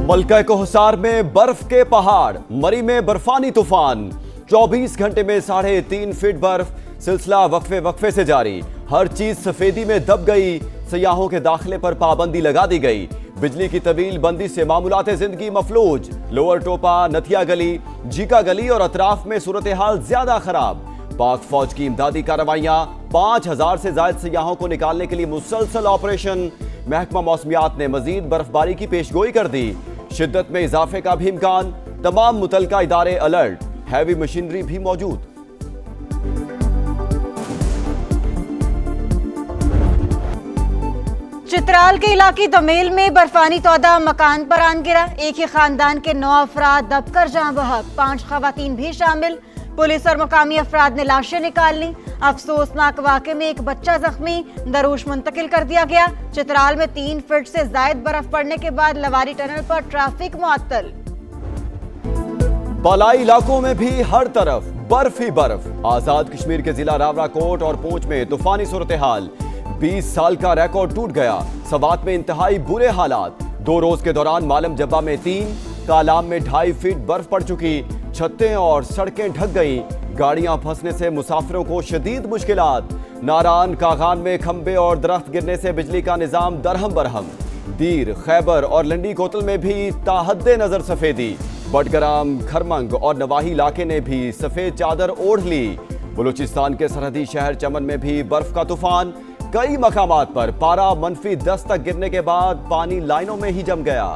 मलका कोहसार में बर्फ के पहाड़, मरी में बर्फानी तूफान। 24 घंटे में 3.5 फीट बर्फ, सिलसिला वक्फे वक्फे से जारी। हर चीज सफेदी में दब गई। सयाहों के दाखिले पर पाबंदी लगा दी गई। बिजली की तवील बंदी से मामूलाते जिंदगी मफलूज। लोअर टोपा, नथिया गली, जीका गली और अतराफ में सूरत हाल ज्यादा खराब। पाक फौज की इमदादी कार्रवाइयां, 5000 से ज्यादा सयाहों को निकालने के लिए मुसलसल ऑपरेशन। महकमा मौसमियात ने मजीद बर्फबारी की पेशगोई कर दी। शिद्दत में इजाफे का भी इम्कान। तमाम मुतलका इदारे अलर्ट। हैवी मशीनरी भी मौजूद। चित्राल के इलाके दमेल में बर्फानी तौदा मकान पर आन गिरा। एक ही खानदान के 9 अफराद दबकर जान बहक, 5 खवातीन भी शामिल। पुलिस और मुकामी अफराद ने लाशें निकाल ली। अफसोसनाक वाक़े में एक बच्चा जख्मी, दरूश मुंतकिल कर दिया गया। चित्राल में 3 फीट से जायद बर्फ पड़ने के बाद लवारी टनल पर ट्रैफिक मुअत्तल। बालाई इलाकों में भी हर तरफ बर्फ ही बर्फ। आजाद कश्मीर के जिला रावराकोट और पूंछ में तूफानी सूरत हाल। 20 साल का रिकॉर्ड टूट गया। सवात में इंतहाई बुरे हालात। 2 रोज के दौरान मालम जब्बा में 3, कालाम में 2.5 फीट बर्फ पड़ चुकी। छतें और सड़कें ढक गईं। गाड़ियां फंसने से मुसाफिरों को शदीद मुश्किलात। नारान कागान में खंबे और दरख्त गिरने से बिजली का निजाम दरहम बरहम। दीर, खैबर और लंडी कोतल में भी ताहद्दे नजर सफेदी। बडगराम, खरमंग और नवाही इलाके ने भी सफेद चादर ओढ़ ली। बलूचिस्तान के सरहदी शहर चमन में भी बर्फ का तूफान। कई मकामात पर पारा -10 तक गिरने के बाद पानी लाइनों में ही जम गया।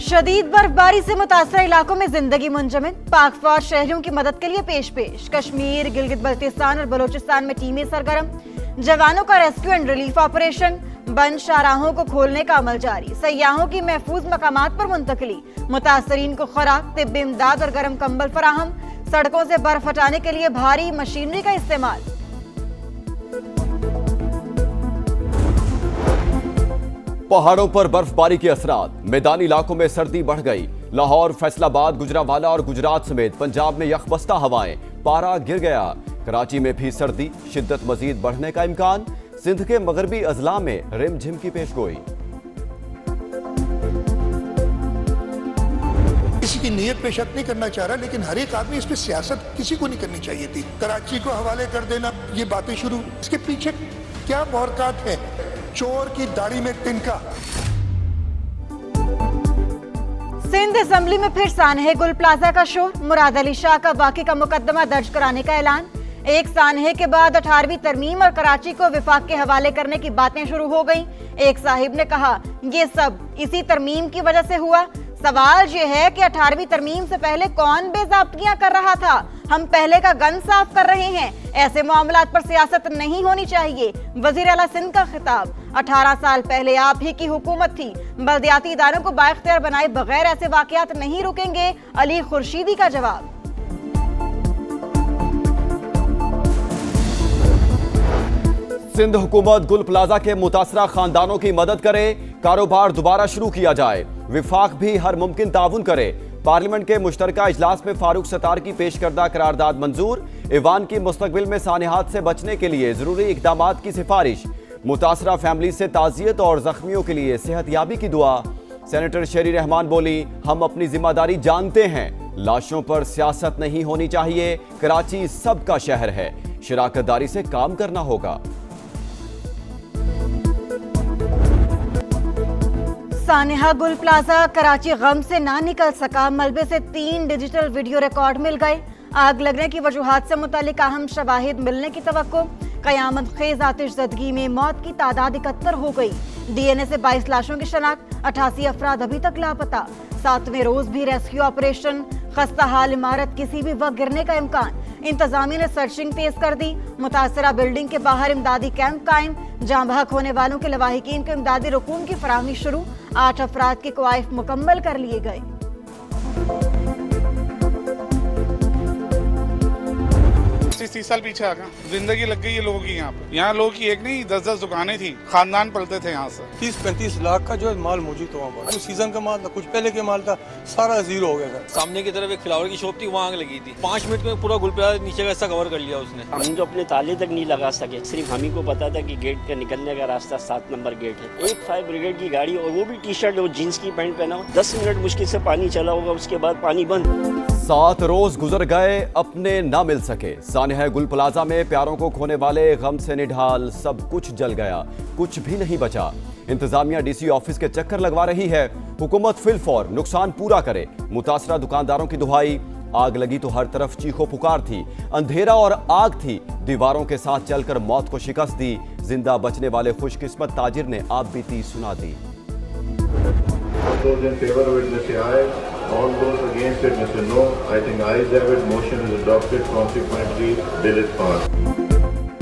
शदीद बर्फबारी से मुतासर इलाकों में जिंदगी मुंजमद। पाक फौज शहरियों की मदद के लिए पेश। कश्मीर, गिलगित बल्तिस्तान और बलूचिस्तान में टीमें सरगर्म। जवानों का रेस्क्यू एंड रिलीफ ऑपरेशन। बंद शाहराहों को खोलने का अमल जारी। सयाहों की महफूज मकामात पर मुंतकली। मुतासरीन को खुराक, तिब्बी इमदाद और गर्म कंबल फराहम। सड़कों से बर्फ हटाने के लिए भारी मशीनरी का इस्तेमाल। पहाड़ों पर बर्फबारी के असरात। मैदानी इलाकों में सर्दी बढ़ गई। लाहौर, फैसलाबाद, गुजरांवाला और गुजरात समेत पंजाब में यखबस्ता हवाएं। पारा गिर गया। कराची में भी सर्दी, शिद्दत मजीद बढ़ने का इम्कान। सिंध के मगरबी अजला में रिमझिम की पेशगोई। किसी की नीयत पे शक नहीं करना चाह रहा, लेकिन हर एक आदमी इस पे सियासत किसी को नहीं करनी चाहिए थी। कराची को हवाले कर देना, ये बातें शुरू। इसके पीछे क्या बहरकात है? चोर की दाढ़ी में तिनका। सिंध असेंबली में फिर सानहे गुल प्लाजा का शोर। मुराद अली शाह का बाकी का मुकदमा दर्ज कराने का ऐलान। एक सानहे के बाद 18वीं तरमीम और कराची को विफाक के हवाले करने की बातें शुरू हो गईं। एक साहिब ने कहा, ये सब इसी तरमीम की वजह से हुआ। सवाल ये है कि 18वीं तरमीम से पहले कौन बेज़ाब्तियां कर रहा था? हम पहले का गन साफ कर रहे हैं। ऐसे मामलात पर सियासत नहीं होनी चाहिए। वजीर आला सिंध का खिताब। 18 साल पहले आप ही की हुकूमत थी। बल्दियाती इदारों को बाइख्तियार बनाए बगैर ऐसे वाकयात नहीं रुकेंगे। अली खुर्शीदी का जवाब। सिंध हुकूमत गुल प्लाजा के मुतासरा खानदानों की मदद करे। कारोबार दोबारा शुरू किया जाए। विफाक भी हर मुमकिन ताउन करे। पार्लियामेंट के मुश्तरका इजलास में फारूक सत्तार की पेश करदा करारदाद मंजूर। ईवान की मुस्तकबिल में सानिहात से बचने के लिए जरूरी इकदामात की सिफारिश। मुतासरा फैमिली से ताज़ियत और जख्मियों के लिए सेहतयाबी की दुआ। सेनेटर शेरी रहमान बोली, हम अपनी जिम्मेदारी जानते हैं। लाशों पर सियासत नहीं होनी चाहिए। कराची सबका शहर है। शराकतदारी से काम करना होगा। सानेहा गुल प्लाजा कराची गम से ना निकल सका। मलबे से 3 डिजिटल वीडियो रिकॉर्ड मिल गए। आग लगने की वजूहात से मुतालिक अहम शवाहिद मिलने की तवक्को। कयामत खेज आतिशज़दगी में मौत की तादाद 71 हो गई। DNA से 22 लाशों की शनाख्त। 88 अफराद अभी तक लापता। 7वें रोज भी रेस्क्यू ऑपरेशन। खस्ता हाल इमारत, किसी भी वक्त गिरने का इम्कान। इंतजामिया ने सर्चिंग तेज कर दी। मुतासरा बिल्डिंग के बाहर इमदादी कैंप कायम। जाँ बहक होने वालों के लवाहिकीन को इमदादी रकूम की फराहमी शुरू। 8 अफराद के क्वाइफ मुकम्मल कर लिए गए। 25-30 साल पीछे आ गया, जिंदगी लग गई है लोगों की यहाँ पे। यहाँ लोगों की एक नहीं 10-10 दुकानें थी, खानदान पलते थे यहाँ से। 30-35 लाख का जो है माल मौजूद था वहाँ पर। कुछ सीजन का माल था, कुछ पहले के माल था, सारा जीरो हो गया था। सामने की तरफ एक फ्लावर की शॉप थी, वहाँ आग लगी थी। 5 मिनट में पूरा गुल प्लाजा नीचे का हिस्सा कवर कर लिया उसने। हम तो अपने ताले तक नहीं लगा सके, सिर्फ हम ही को पता था कि गेट का निकलने का रास्ता 7 नंबर गेट है। एक फायर ब्रिगेड की गाड़ी और वो भी टी शर्ट और जीन्स की पैंट पहना हो, 10 मिनट मुश्किल से पानी चला होगा, उसके बाद पानी बंद। 7 रोज गुजर गए, अपने ना मिल सके। सानिया गुल प्लाजा में प्यारों को खोने वाले गम से निढाल सब कुछ जल गया, कुछ भी नहीं बचा। इंतजामिया डीसी ऑफिस के चक्कर लगवा रही है, हुकूमत फिलफौर नुकसान पूरा करे। मुतासरा दुकानदारों की दुहाई, आग लगी तो हर तरफ चीखो पुकार थी, अंधेरा और आग थी, दीवारों के साथ चलकर मौत को शिकस्त दी। जिंदा बचने वाले खुशकिस्मत ताजिर ने आप बीती सुना दी। Those in favor of it, say aye. All those against it, say no. I think ayes have it. Motion is adopted. Consequently, bill is passed.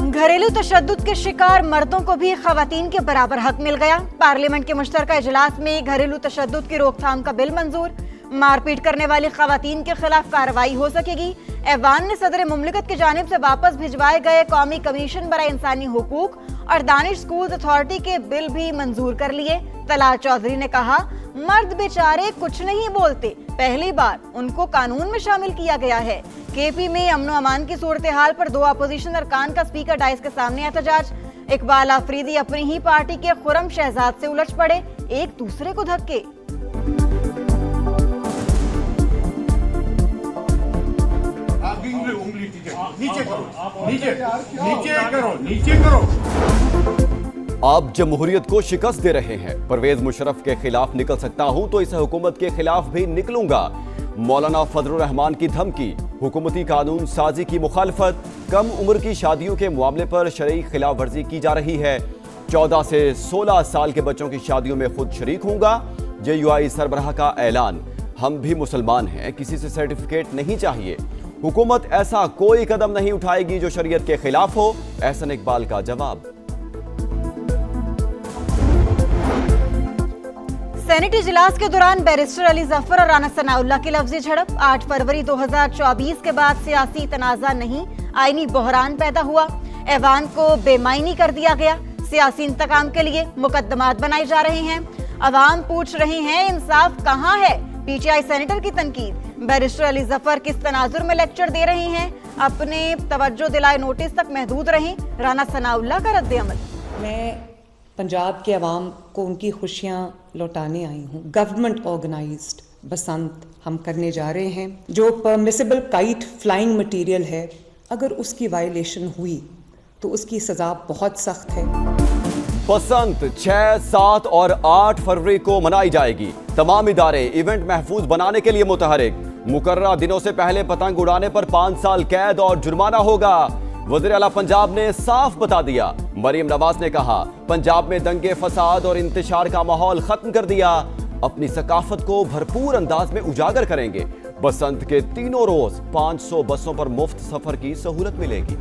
घरेलू तशद्दुद के शिकार मर्दों को भी खवातीन के बराबर हक मिल गया। पार्लियामेंट के मुश्तरका इजलास में घरेलू तशद्दुद की रोकथाम का बिल मंजूर। मारपीट करने वाली खवातीन के खिलाफ कार्रवाई हो सकेगी। ऐवान ने सदर मुमलिकत की जानिब से वापस भिजवाए गए कौमी कमीशन बराए इंसानी हुकूक और दानिश स्कूल्स अथॉरिटी के बिल भी मंजूर कर लिए। तलाल चौधरी ने कहा, मर्द बेचारे कुछ नहीं बोलते, पहली बार उनको कानून में शामिल किया गया है। केपी में अमनो अमान की सूरत हाल पर 2 अपोजिशन अरकान का स्पीकर डाइस के सामने एहतजाज। इकबाल आफरीदी अपनी ही पार्टी के खुरम शहजाद से उलझ पड़े, एक दूसरे को धक्के। नीचे करो, नीचे करो। आप जमहूरियत को शिकस्त दे रहे हैं। परवेज मुशर्रफ के खिलाफ निकल सकता हूं तो इस हुकूमत के खिलाफ भी निकलूंगा। मौलाना फजलुर रहमान की धमकी, हुकूमती कानून साजी की मुखालफत। कम उम्र की शादियों के मामले पर शरई खिलाफ वर्जी की जा रही है। 14 से 16 साल के बच्चों की शादियों में खुद शरीक होऊंगा। JUI सरबराह का ऐलान, हम भी मुसलमान हैं, किसी से सर्टिफिकेट नहीं चाहिए। हुकूमत ऐसा कोई कदम नहीं उठाएगी जो शरीयत के खिलाफ हो। एहसन इकबाल का जवाब। सेनेट इजलास के दौरान बैरिस्टर अली जफर और राना सनाउल्लाह की लफ्जी झड़प। 8 फरवरी 2024 के बाद सियासी तनाजा नहीं, आईनी बहरान पैदा हुआ। ऐवान को बेमायनी कर दिया गया। सियासी इंतकाम के लिए मुकदमात बनाए जा रहे हैं। अवाम पूछ रहे हैं, इंसाफ कहाँ है? PTI सेनेटर की तनकीद। बैरिस्टर अली जफर किस तनाजुर में लेक्चर दे रहे हैं? अपने तवज्जो दिलाए नोटिस तक महदूद रहें। राना सनाउल्लाह का रद्द-ए-अमल। मैं पंजाब के अवाम को उनकी खुशियाँ लौटाने आई हूँ। गवर्नमेंट ऑर्गेनाइज्ड बसंत हम करने जा रहे हैं। जो परमिसिबल काइट फ्लाइंग मटीरियल है, अगर उसकी वायलेशन हुई तो उसकी सज़ा बहुत सख्त है। बसंत 6, 7 और 8 फरवरी को मनाई जाएगी। तमाम इदारे इवेंट महफूज बनाने के लिए मुतहरिक। मुकर्ररा दिनों से पहले पतंग उड़ाने पर 5 साल कैद और जुर्माना होगा। वज़ीर आला पंजाब ने साफ बता दिया। मरियम नवाज ने कहा, पंजाब में दंगे फसाद और इंतशार का माहौल खत्म कर दिया। अपनी सकाफत को भरपूर अंदाज में उजागर करेंगे। बसंत के तीनों रोज 500 बसों पर मुफ्त सफर की सहूलत मिलेगी।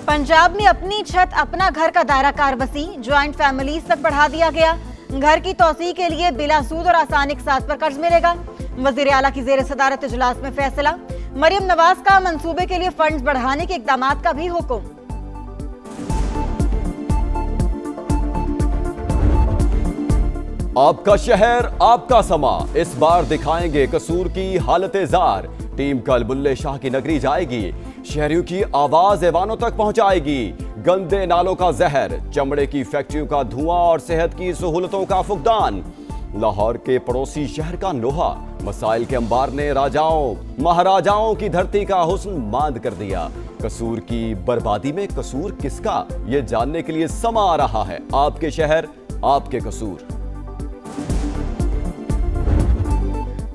पंजाब में अपनी छत अपना घर का दायरा कार वसी, ज्वाइंट फैमिलीज तक बढ़ा दिया गया। घर की तौसीह के लिए बिला सूद और आसान इकसात पर कर्ज मिलेगा। वज़ीर आला की ज़ेर सदारत इजलास में फैसला। मरियम नवाज का मंसूबे के लिए फंड्स बढ़ाने के इक़दामात का भी हुक्म। आपका शहर, आपका समा, इस बार दिखाएंगे कसूर की हालत-ए-ज़ार। टीम कल बुल्ले शाह की नगरी जाएगी। शहरियों की आवाज ऐवानों तक पहुंचाएगी। गंदे नालों का जहर, चमड़े की फैक्ट्रियों का धुआं और सेहत की सहूलतों का फुकदान। लाहौर के पड़ोसी शहर का नोहा, मसाइल के अंबार ने राजाओं महाराजाओं की धरती का हुस्न मांद कर दिया। कसूर की बर्बादी में कसूर किसका, ये जानने के लिए समा आ रहा है। आपके शहर, आपके कसूर।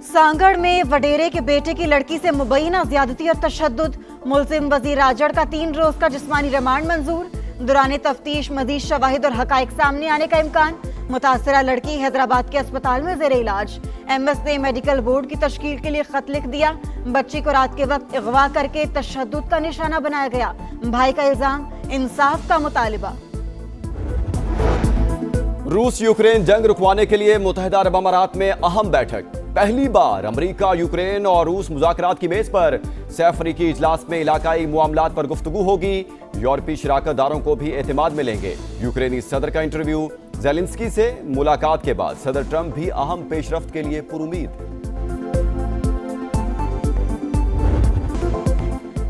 सांगड़ में वडेरे के बेटे की लड़की से मुबैना ज्यादती और तशद्दुद। मुलजिम वजीर राजड़ का 3 रोज का जिस्मानी रिमांड मंजूर। दौरान तफ्तीश मजीद शवाहिद और हकाइक सामने आने का इम्कान। मुतासरा लड़की हैदराबाद के अस्पताल में जेर इलाज। MS ने मेडिकल बोर्ड की तश्कील के लिए खत लिख दिया। बच्ची को रात के वक्त अगवा करके तशद्दुद का निशाना बनाया गया। भाई का इल्जाम, इंसाफ का मुतालिबा। रूस यूक्रेन जंग रुकवाने के लिए मुत्तहिदा अरब अमारात में अहम बैठक। पहली बार अमेरिका, यूक्रेन और रूस मुज़ाकरात की मेज पर। 6 अफ्रीकी इजलास में इलाकाई मामलात पर गुफ्तगू होगी। यूरोपीय शराकतदारों को भी एतमाद मिलेंगे। यूक्रेनी सदर का इंटरव्यू। ज़ेलेंस्की से मुलाकात के बाद सदर ट्रंप भी अहम पेशरफ्त के लिए पुरुमीद।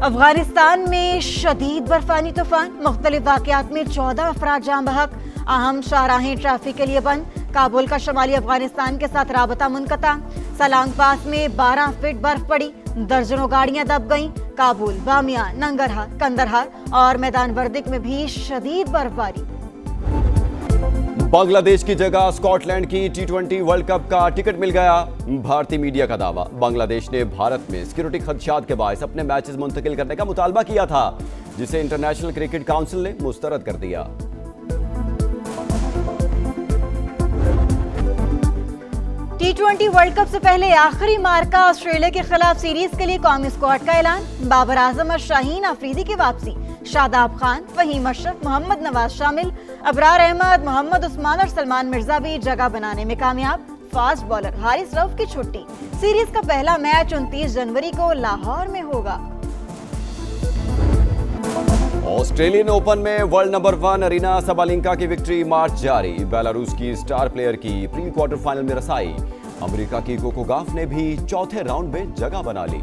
अफगानिस्तान में शदीद बर्फानी तूफान, मुख्तलिफ वाक़यात में 14 अफराद जान बहक। अहम शाहराहें ट्रैफिक के लिए बंद। काबुल का शुमाली अफगानिस्तान के साथ राबता मुनक़ता। सलांग पास में 12 फीट बर्फ पड़ी, दर्जनों गाड़ियां दब गईं। काबुल, बामियां, नंगरहार, कंदरहार और मैदान वर्दिक में भी शदीद बर्फबारी। बांग्लादेश की जगह स्कॉटलैंड की T20 वर्ल्ड कप का टिकट मिल गया। भारतीय मीडिया का दावा, बांग्लादेश ने भारत में सिक्योरिटी खदशात के बायस अपने मैचेस मुंतकिल करने का मुतालबा किया था, जिसे इंटरनेशनल क्रिकेट काउंसिल ने मुस्तरद कर दिया। T20 वर्ल्ड कप से पहले आखिरी मार्का ऑस्ट्रेलिया के खिलाफ सीरीज के लिए कौमी स्क्वाड का ऐलान। बाबर आजम और शाहीन अफरीदी की वापसी। शादाब खान, फहीम अशरफ, मोहम्मद नवाज शामिल। अबरार अहमद, मोहम्मद उस्मान और सलमान मिर्जा भी जगह बनाने में कामयाब। फास्ट बॉलर हारिस रऊफ की छुट्टी। सीरीज का पहला मैच 29 जनवरी को लाहौर में होगा। ऑस्ट्रेलियन ओपन में वर्ल्ड नंबर 1 अरीना सबालेंका की विक्ट्री मार्च जारी। बेलारूस की स्टार प्लेयर की प्री क्वार्टर फाइनल में रसाई। अमेरिका की कोको गॉफ ने भी चौथे राउंड में जगह बना ली।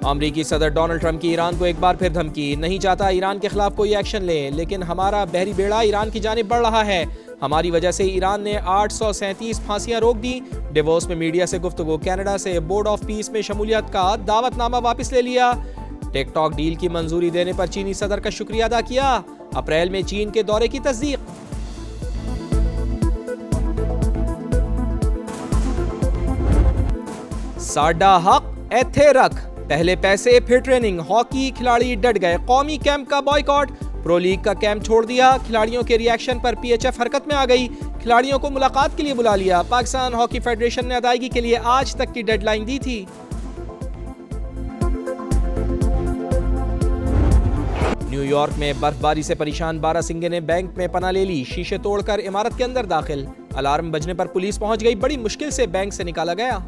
अमरीकी सदर डोनाल्ड ट्रंप की ईरान को एक बार फिर धमकी। नहीं चाहता ईरान के खिलाफ कोई एक्शन ले, लेकिन हमारा बहरी बेड़ा ईरान की जानिब बढ़ रहा है। हमारी वजह से ईरान ने 837 फांसियां रोक दी। डिवोर्स में मीडिया से गुफ्तगू। कनाडा से बोर्ड ऑफ पीस में शमूलियत का दावतनामा वापस ले लिया। टिकटॉक डील की मंजूरी देने पर चीनी सदर का शुक्रिया अदा किया। अप्रैल में चीन के दौरे की तस्दीक। साडा हक एथे रख, पहले पैसे फिर ट्रेनिंग। हॉकी खिलाड़ी डट गए। कौमी कैंप का बॉयकॉट। प्रो लीग का कैंप छोड़ दिया। खिलाड़ियों के रिएक्शन पर PHF हरकत में आ गई। खिलाड़ियों को मुलाकात के लिए बुला लिया। पाकिस्तान हॉकी फेडरेशन ने अदायगी के लिए आज तक की डेडलाइन दी थी। न्यूयॉर्क में बर्फबारी से परेशान बारासिंगे ने बैंक में पनाह ले ली। शीशे तोड़कर इमारत के अंदर दाखिल। अलार्म बजने पर पुलिस पहुंच गई। बड़ी मुश्किल से बैंक से निकाला गया।